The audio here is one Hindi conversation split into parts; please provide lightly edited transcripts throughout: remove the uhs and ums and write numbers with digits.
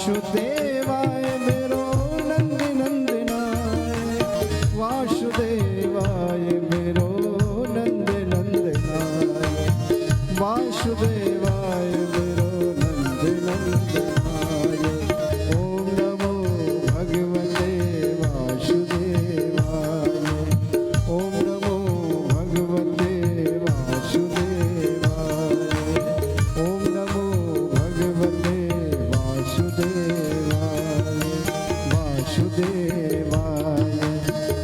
वासुदेवाय मेरो नंद नंदनाय, वासुदेवाय मेरो नंद नंदनाय, वासुदेवाय मेरो नंद नंदनाय। ओम नमो भगवते वासुदेवाय, ओम नमो भगवते वासुदेवाय, ओम नमो भगवते वासुदेवाय, वासुदेवाय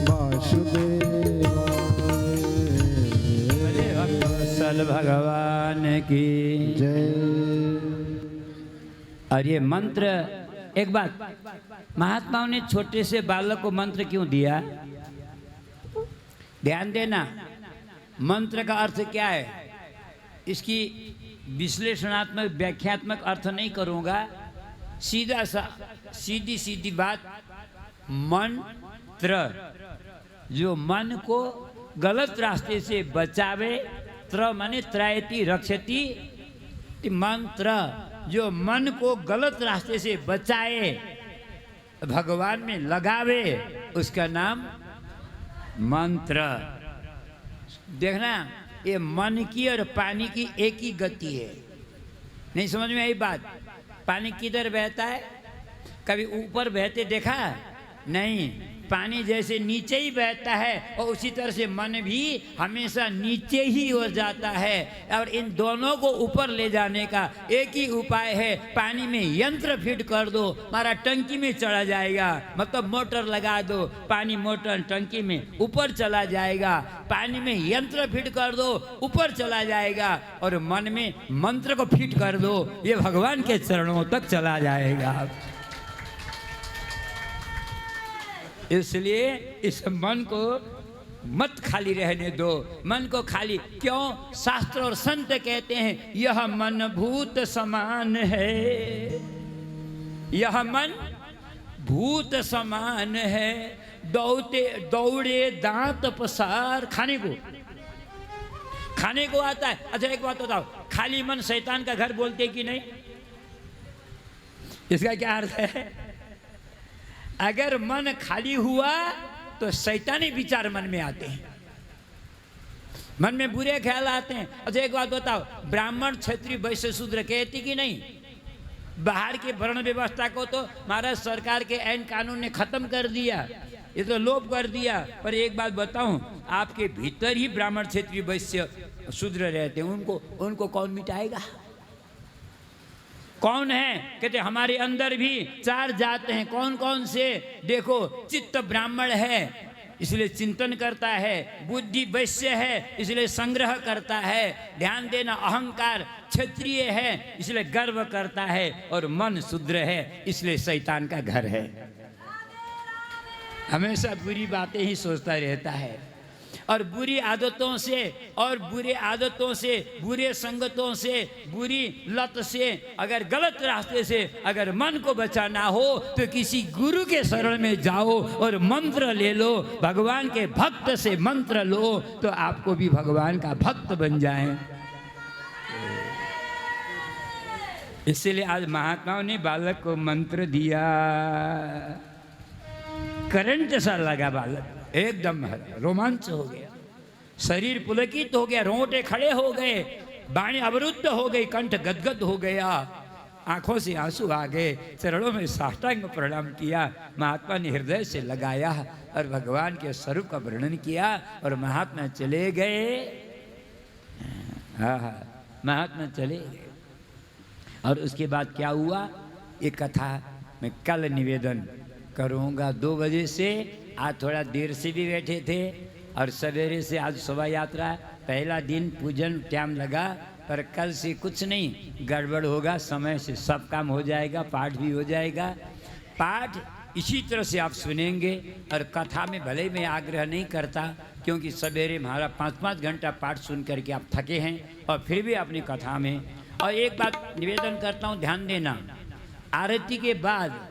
वासुदेवाय। वत्सल भगवान की जय। और ये मंत्र, एक बात, महात्माओं ने छोटे से बालक को मंत्र क्यों दिया? ध्यान देना, मंत्र का अर्थ क्या है, इसकी विश्लेषणात्मक व्याख्यात्मक अर्थ नहीं करूंगा, सीधा सा सीधी सीधी बात। मंत्र जो मन को गलत रास्ते से बचावे, त्र माने त्रायति रक्षति, मंत्र जो मन को गलत रास्ते से बचाए, भगवान में लगावे, उसका नाम मंत्र। देखना, ये मन की और पानी की एक ही गति है। नहीं समझ में आई बात? पानी किधर बहता है? कभी ऊपर बहते देखा? नहीं, पानी जैसे नीचे ही बहता है और उसी तरह से मन भी हमेशा नीचे ही हो जाता है। और इन दोनों को ऊपर ले जाने का एक ही उपाय है, पानी में यंत्र फिट कर दो, हमारा टंकी में चढ़ा जाएगा। मतलब मोटर लगा दो, पानी मोटर टंकी में ऊपर चला जाएगा। पानी में यंत्र फिट कर दो, ऊपर चला जाएगा। और मन में मंत्र को फिट कर दो, ये भगवान के चरणों तक चला जाएगा। इसलिए इस मन को मत खाली रहने दो, मन को खाली क्यों? शास्त्र और संत कहते हैं यह मन भूत समान है, यह मन भूत समान है, दौड़े दांत पसार। खाने को आता है। अच्छा एक बात बताओ, खाली मन शैतान का घर बोलते कि नहीं? इसका क्या अर्थ है? अगर मन खाली हुआ तो शैतानी विचार मन में आते हैं, मन में बुरे ख्याल आते हैं। अच्छा एक बात बताओ, ब्राह्मण क्षत्रिय वैश्य शूद्र कहती कि नहीं? बाहर की वर्ण व्यवस्था को तो महाराज सरकार के ऐन कानून ने खत्म कर दिया, ये तो लोप कर दिया। पर एक बात बताऊं, आपके भीतर ही ब्राह्मण क्षत्रिय वैश्य शूद्र रहते हैं, उनको कौन मिटाएगा? कौन है? कहते हमारे अंदर भी 4 जात हैं। कौन कौन से? देखो, चित्त ब्राह्मण है इसलिए चिंतन करता है, बुद्धि वैश्य है इसलिए संग्रह करता है, ध्यान देना, अहंकार क्षत्रिय है इसलिए गर्व करता है, और मन शूद्र है इसलिए शैतान का घर है। हमेशा बुरी बातें ही सोचता रहता है, और बुरी आदतों से और बुरे आदतों से, बुरे संगतों से, बुरी लत से, अगर गलत रास्ते से अगर मन को बचाना हो तो किसी गुरु के शरण में जाओ और मंत्र ले लो, भगवान के भक्त से मंत्र लो तो आपको भी भगवान का भक्त बन जाए। इसलिए आज महात्माओं ने बालक को मंत्र दिया, करंट सा लगा, बालक एकदम रोमांच हो गया, शरीर पुलकित हो गया, रोंगटे खड़े हो गए, बाणी अवरुद्ध हो गई, कंठ गदगद हो गया, आंखों से आंसू आ गए, चरणों में साष्टांग प्रणाम किया, महात्मा ने हृदय से लगाया और भगवान के स्वरूप का वर्णन किया और महात्मा चले गए। महात्मा चले गए। और उसके बाद क्या हुआ, ये कथा मैं कल निवेदन करूँगा 2 बजे से। आज थोड़ा देर से भी बैठे थे और सवेरे से आज शोभा यात्रा, पहला दिन पूजन टाइम लगा, पर कल से कुछ नहीं गड़बड़ होगा, समय से सब काम हो जाएगा, पाठ भी हो जाएगा। पाठ इसी तरह से आप सुनेंगे, और कथा में भले ही मैं आग्रह नहीं करता, क्योंकि सवेरे हमारा 5-5 घंटा पाठ सुन करके आप थके हैं, और फिर भी अपनी कथा में। और एक बात निवेदन करता हूँ, ध्यान देना, आरती के बाद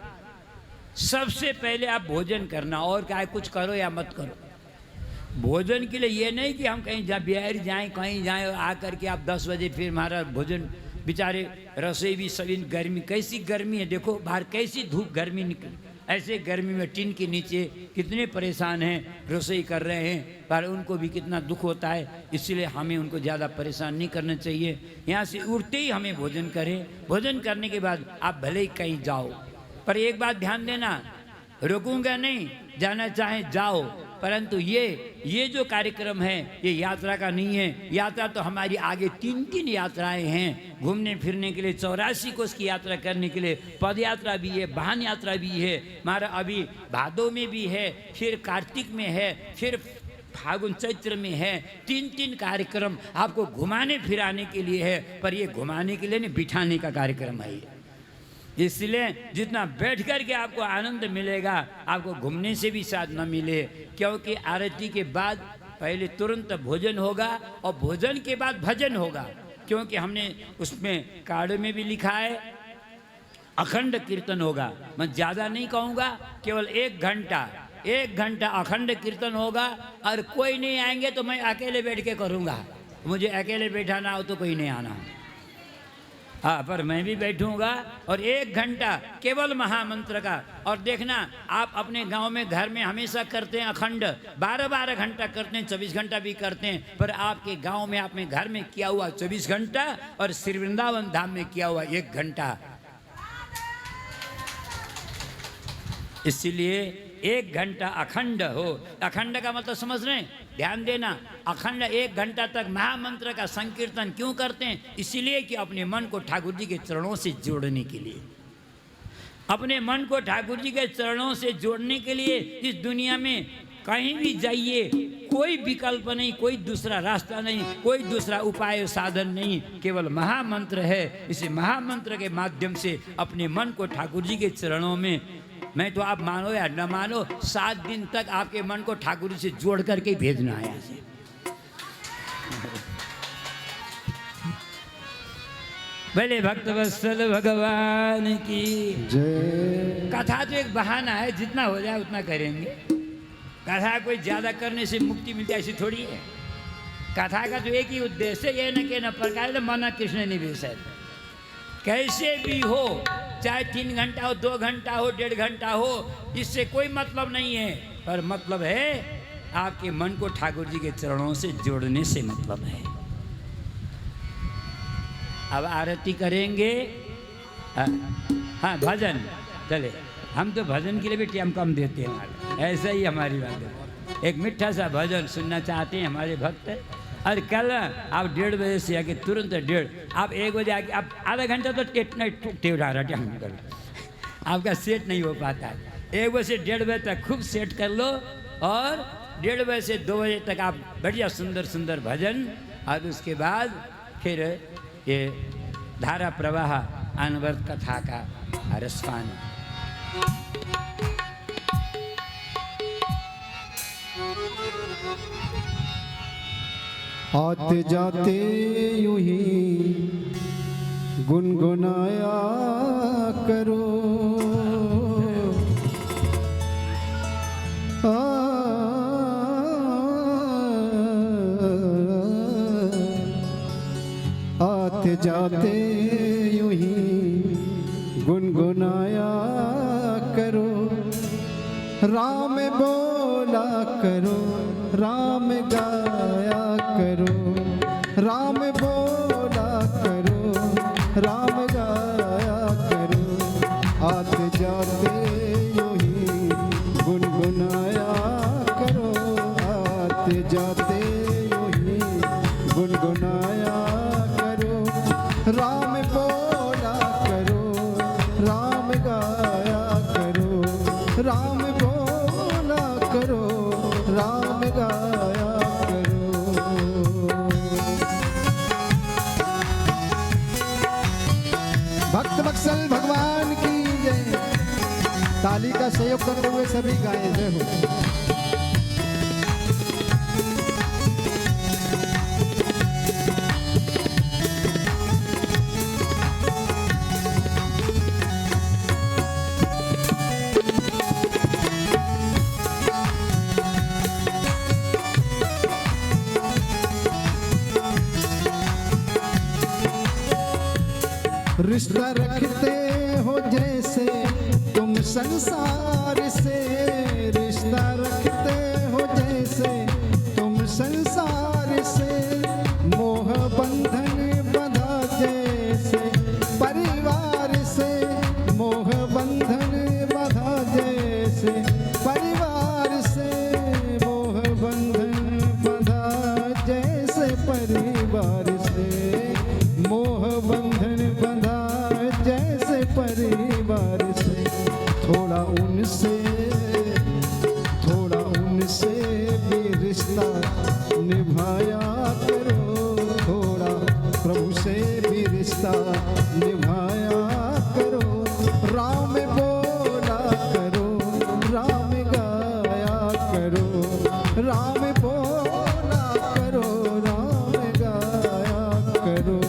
सबसे पहले आप भोजन करना, और क्या कुछ करो या मत करो। भोजन के लिए ये नहीं कि हम कहीं बिहार जाएं, कहीं जाएं, आकर के आप 10 बजे फिर हमारा भोजन बेचारे रसोई भी सभी गर्मी, कैसी गर्मी है देखो बाहर, कैसी धूप गर्मी निकल, ऐसे गर्मी में टीन के नीचे कितने परेशान हैं, रसोई कर रहे हैं, पर उनको भी कितना दुख होता है। इसलिए हमें उनको ज़्यादा परेशान नहीं करना चाहिए। यहाँ से उठते ही हमें भोजन करें, भोजन करने के बाद आप भले ही कहीं जाओ, पर एक बात ध्यान देना, रुकूंगा नहीं, जाना चाहें जाओ, परंतु ये जो कार्यक्रम है ये यात्रा का नहीं है। यात्रा तो हमारी आगे 3 यात्राएं हैं, घूमने फिरने के लिए 84 कोस की यात्रा करने के लिए पद यात्रा भी है, वाहन यात्रा भी है, हमारा अभी भादों में भी है, फिर कार्तिक में है, फिर फागुन चैत्र में है। 3 कार्यक्रम आपको घुमाने फिराने के लिए है, पर ये घुमाने के लिए नहीं, बिठाने का कार्यक्रम है ये। इसलिए जितना बैठ कर के आपको आनंद मिलेगा, आपको घूमने से भी शायद न मिले, क्योंकि आरती के बाद पहले तुरंत भोजन होगा और भोजन के बाद भजन होगा, क्योंकि हमने उसमें कार्ड में भी लिखा है अखंड कीर्तन होगा। मैं ज़्यादा नहीं कहूँगा, केवल 1 घंटा अखंड कीर्तन होगा, और कोई नहीं आएंगे तो मैं अकेले बैठ के करूँगा, मुझे अकेले बैठाना हो तो कोई नहीं आना, हाँ, पर मैं भी बैठूंगा। और 1 घंटा केवल महामंत्र का। और देखना, आप अपने गांव में घर में हमेशा करते हैं अखंड, 12 घंटा करते हैं, 24 घंटा भी करते हैं, पर आपके गांव में आपने घर में किया हुआ 24 घंटा और श्री वृंदावन धाम में किया हुआ 1 घंटा। इसलिए 1 घंटा अखंड हो। अखंड का मतलब समझ रहे हैं, ध्यान देना, अखंड 1 घंटा तक महामंत्र का संकीर्तन क्यों करते हैं? इसीलिए कि अपने मन को ठाकुर जी के चरणों से जोड़ने के लिए, अपने मन को ठाकुर जी के चरणों से जोड़ने के लिए। इस दुनिया में कहीं भी जाइए, कोई विकल्प नहीं, कोई दूसरा रास्ता नहीं, कोई दूसरा उपाय साधन नहीं, केवल महामंत्र है। इसी महामंत्र के माध्यम से अपने मन को ठाकुर जी के चरणों में, मैं तो आप मानो या न मानो, 7 दिन तक आपके मन को ठाकुर जी से जोड़ करके भेजना है यहाँ से। भले भक्त वत्सल भगवान की जय। कथा तो एक बहाना है, जितना हो जाए उतना करेंगे। कथा कोई ज्यादा करने से मुक्ति मिलती है ऐसी थोड़ी है। कथा का तो एक ही उद्देश्य है, ये न के न प्रकार मना कृष्ण निवेश है। कैसे भी हो, चाहे 3 घंटा हो, 2 घंटा हो, 1.5 घंटा हो, इससे कोई मतलब नहीं है, पर मतलब है आपके मन को ठाकुर जी के चरणों से जोड़ने से मतलब है। अब आरती करेंगे, हाँ भजन चले, हम तो भजन के लिए भी टाइम कम देते हैं, ऐसा ही हमारी बात है। एक मीठा सा भजन सुनना चाहते हैं हमारे भक्त, और कल आप 1:30 बजे से आके तुरंत 1:30, आप 1 बजे आके आप आधा घंटा तो टेढ़ा कर, आपका सेट नहीं हो पाता। 1 बजे से 1:30 बजे तक खूब सेट कर लो, और 1:30 बजे से 2 बजे तक आप बढ़िया सुंदर सुंदर भजन, और उसके बाद फिर ये धारा प्रवाह अनवरत कथा का रसपान। आते जाते यूं ही गुनगुनाया करो, आते जाते यूं ही गुनगुनाया करो, राम बोला करो, राम गाया करो, राम बोला करो, राम गाया करो, आते जाते यूं ही गुनगुनाया करो, आते जाते यूं ही गुनगुनाया करो, राम बोला करो, राम गाया करो, राम बोला करो, राम गाया करो। भक्त वत्सल भगवान की जय। ताली का सहयोग करते हुए सभी गाएं जय हो। रखते हो जैसे तुम संसार से, रिश्ता रखते हो जैसे तुम संसार से, मोह बंधन बंधा जैसे परिवार से, मोह बंधन बंधा जैसे परिवार से, मोह बंधन बंधा जैसे परिवार से, मोह बंधन बंधा जैसे परिवार से। थोड़ा उनसे भी रिश्ता निभाया करो, थोड़ा प्रभु से भी रिश्ता निभाया करो। राम बोला करो, राम गाया करो, राम बोला करो, राम गाया करो।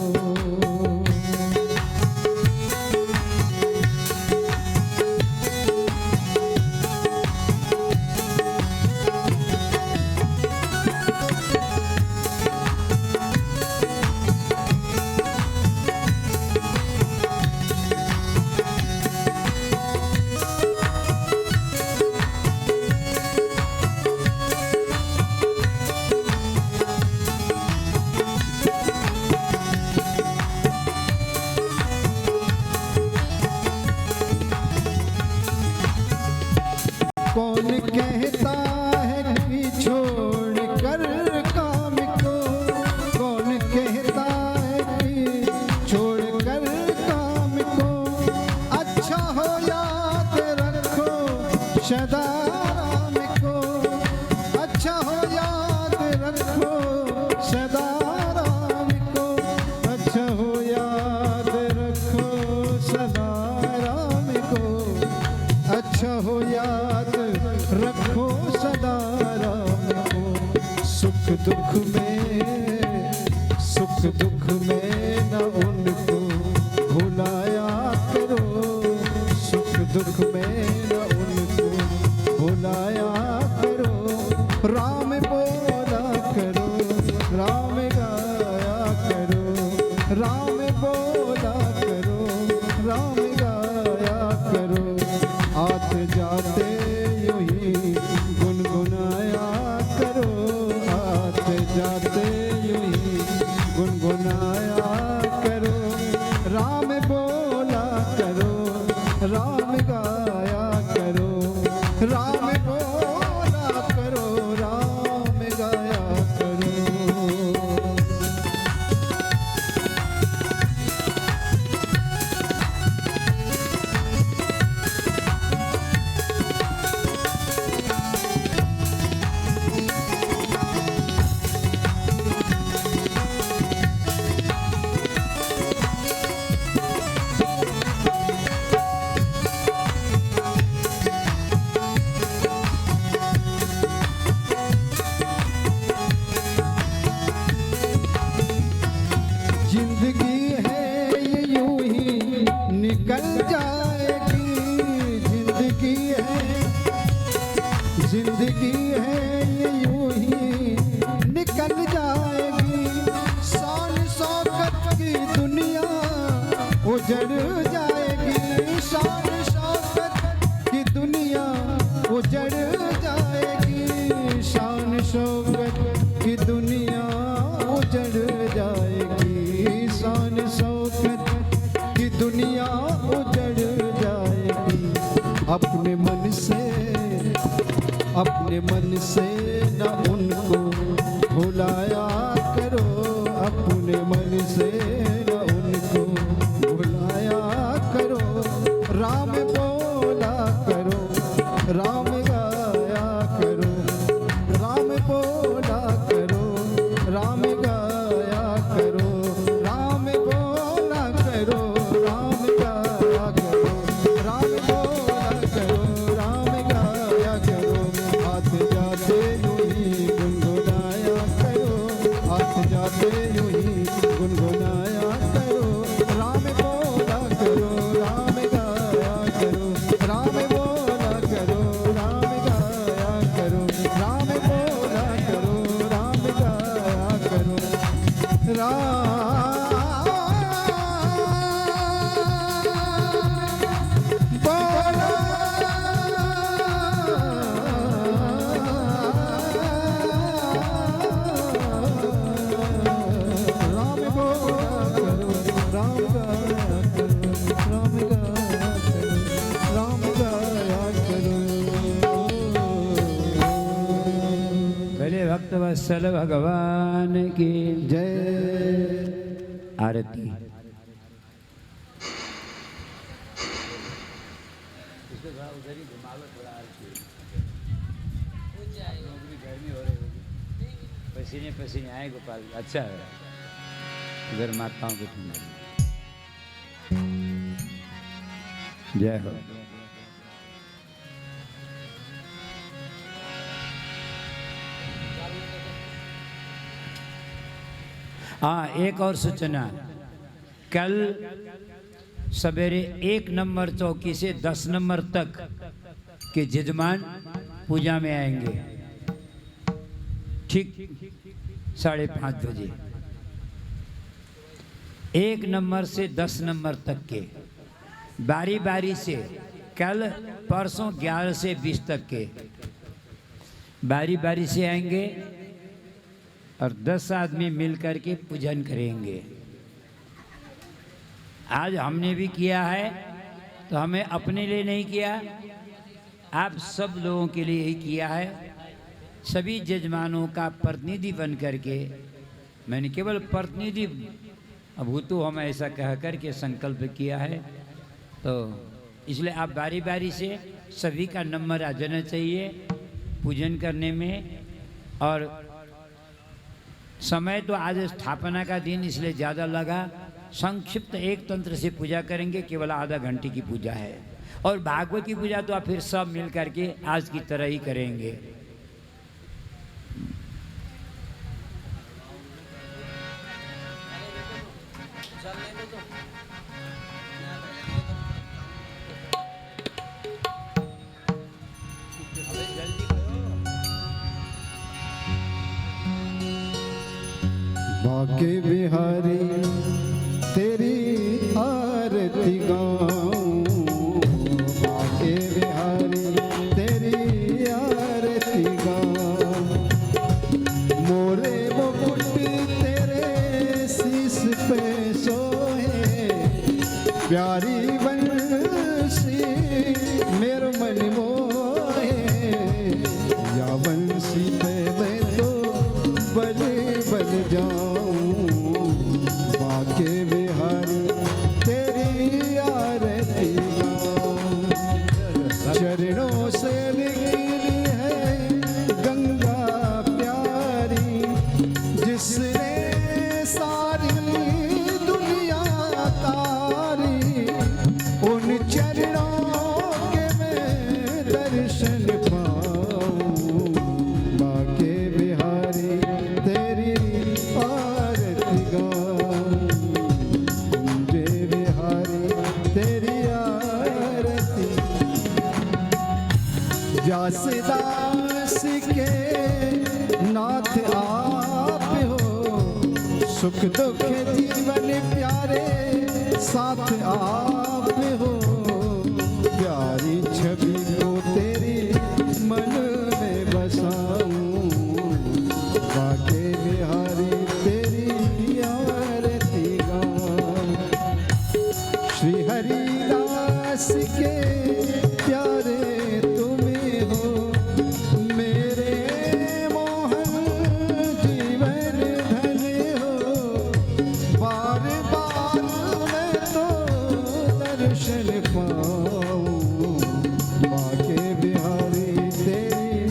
कौन कहता है कि छोड़ कर काम को, कौन कहता है कि छोड़ कर काम को, अच्छा हो याद रखो सदा राम को, अच्छा हो याद रखो सदा राम को, अच्छा हो याद रखो सदा राम को, अच्छा हो याद रखो सदा राम को। सुख दुख में न उनको भुलाया करो, सुख दुख में न उनको भुलाया करो। राम बोला करो, राम गाया करो, राम बोला करो, राम गाया करो। आते जाते यूं ही गुनगुनाया करो, आते जाते यूं ही गुनगुनाया करो। राम बोला करो, राम गाया करो, राम बोला करो, राम गाया करो। जिंदगी है ये यूं ही निकल जाएगी, जिंदगी है ये यूं ही निकल जाएगी। शान शौकत की दुनिया उजड़ जाएगी, शान शौकत की दुनिया उजड़ जाएगी, शान शौकत की दुनिया उजड़ जाएगी, शान शौकत की दुनिया उजड़ जाएगी। अपने मन से न उनको भुलाया करो, अपने मन से न उनको भुलाया करो। राम बोला करो, राम गाया करो, राम बोला करो, राम गाया करो, राम बोला करो, राम गाया करो, राम बोला करो, राम गाया करो। आते जाते यूं ही गुनगुनाया करो, वत्सल भगवान की जय। आरती। पसीने पसीने आए गोपाल, अच्छा है उधर माताओं को ठंडा। जय हो। हाँ, एक और सूचना, कल सवेरे 1 नंबर चौकी से 10 नंबर तक के जजमान पूजा में आएंगे, ठीक 5:30 बजे। 1 नंबर से 10 नंबर तक के बारी बारी से, कल परसों 11 से 20 तक के बारी बारी से आएंगे और 10 आदमी मिलकर के पूजन करेंगे। आज हमने भी किया है, तो हमें अपने लिए नहीं किया, आप सब लोगों के लिए ही किया है। सभी जजमानों का प्रतिनिधि बन करके, मैंने केवल प्रतिनिधि अभूतो हम ऐसा कह कर के संकल्प किया है, तो इसलिए आप बारी बारी से सभी का नंबर आ जाना चाहिए पूजन करने में। और समय तो आज स्थापना का दिन इसलिए ज़्यादा लगा, संक्षिप्त एक तंत्र से पूजा करेंगे, केवल आधा घंटे की पूजा है। और भागवत की पूजा तो आप फिर सब मिल करके आज की तरह ही करेंगे। बाके बिहारी तेरी आरती गाऊं, बाके बिहारी तेरी आरती गाऊं। मोरे मुकुट तेरे शीश पे सोए, प्यारी बंसी मेरा मन मोहे। या बंसी पे मैं तो बल बल जाऊं, बाके बिहारी तेरी आरती गाऊं। चरणों से निकली है गंगा प्यारी, जिसने सारी दुनिया तारी। उन चरणों के मैं दर्शन पाऊं, बाके बिहारी तेरी आरती गाऊं। जय बिहारी तेरी आरती। व्यास दास के नाथ आप हो, सुख दुख जीवन प्यारे साथ आप हो। प्यारी छवि को तेरी मन में बसाऊं, बाके बिहारी तेरी आरती गाऊं। श्री हरिदास के प्यारे तुम्हें हो, मेरे मोहन जीवन धन हो। बार बार मैं तो दर्शन पाऊं, बाके बिहारी तेरी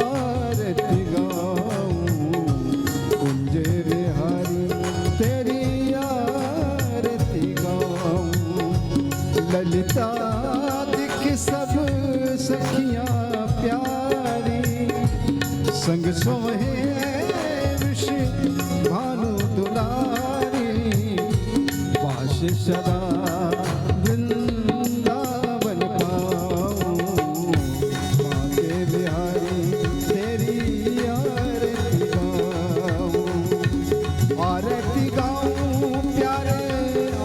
आरती गाऊं। कुंज बिहारी तेरी आरती गाऊं। ललिता दिख सब सखियां प्यारी, संग सोहे ऋषि भानु दुलारी। वास सदा वृंदावन पाऊं, बाके बिहारी तेरी आरती गाऊं। आरती गाऊं प्यारे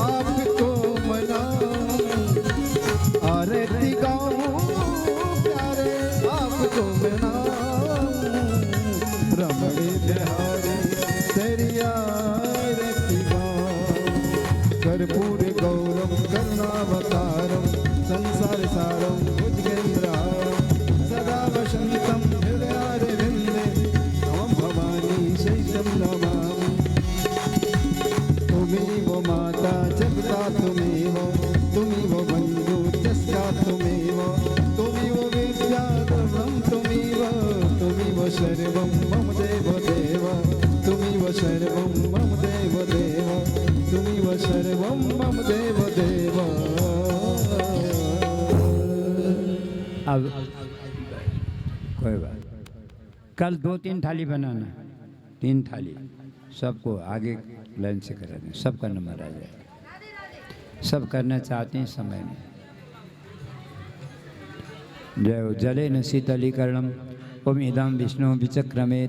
आपको मनाऊं, आरती गाऊं प्यारे आपको मनाऊं। रमण बिहारी तेरी आरती गाऊं। कर्पूर गौरम करुणावतारम संसार सारम भुजगेन्द्रहारम सदा वसंतम हृदयारविंदे नमः भवानी। रामदेव देव। अब कोई बात, कल 2-3 थाली बनाना, 3 थाली सबको आगे लाइन से करा दें, सबका नंबर आ जाए। सब करना चाहते हैं समय में। जय हो। जले न शीतलीकरणम ओम इदं विष्णु विचक्रमे